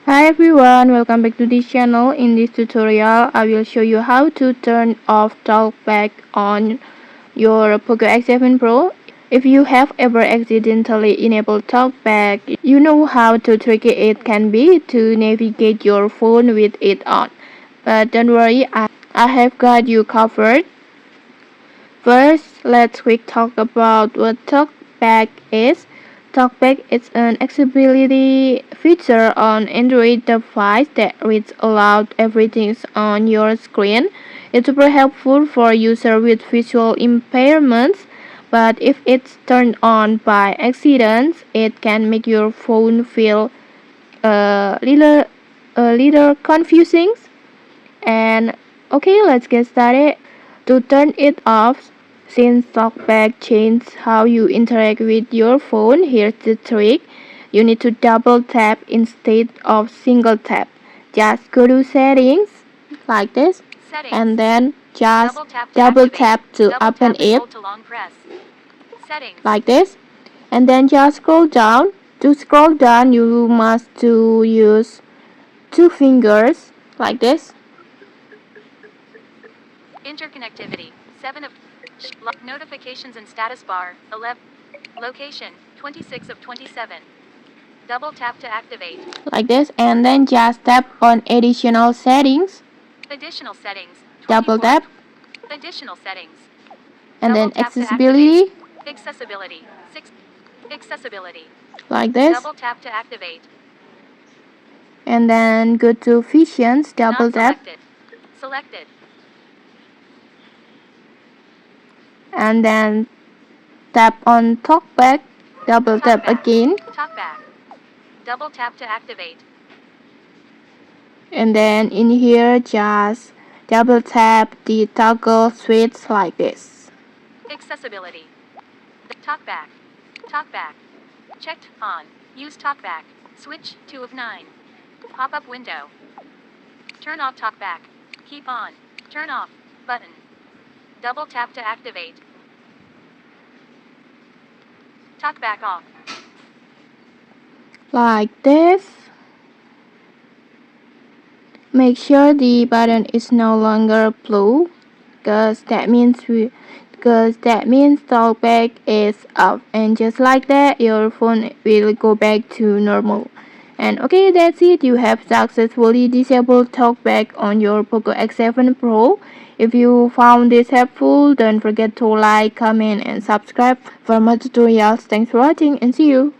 Hi everyone, welcome back to this channel. In this tutorial, I will show you how to turn off TalkBack on your Poco X7 Pro. If you have ever accidentally enabled TalkBack, you know how to tricky it can be to navigate your phone with it on. But don't worry, I have got you covered. First, let's quick talk about what TalkBack is. TalkBack is an accessibility feature on Android device that reads aloud everything on your screen. It's super helpful for users with visual impairments, but if it's turned on by accident, it can make your phone feel a little confusing. And okay, let's get started. To turn it off, since TalkBack changes how you interact with your phone, here's the trick. You need to double tap instead of single tap. Just go to settings like this, and then just double tap to open it like this, and then just scroll down. To scroll down, you must to use two fingers like this. Interconnectivity 7 of notifications and status bar 11 location 26 of 27 double tap to activate Like this, and then just tap on additional settings, additional settings double tap, additional settings and double then tap to accessibility accessibility 6 accessibility like this, double tap to activate and then go to visions, double not tap, selected and then tap on TalkBack, double tap again, TalkBack double tap to activate and then in here just double tap the toggle switch like this. accessibility TalkBack checked on use TalkBack switch 2 of 9 pop-up window turn off TalkBack keep on turn off button double tap to activate TalkBack off Like this. Make sure the button is no longer blue, because that means TalkBack is off, and just like that your phone will go back to normal. And okay, that's it. You have successfully disabled TalkBack on your Poco X7 Pro. If you found this helpful, don't forget to like, comment, and subscribe for more tutorials. Thanks for watching, and see you.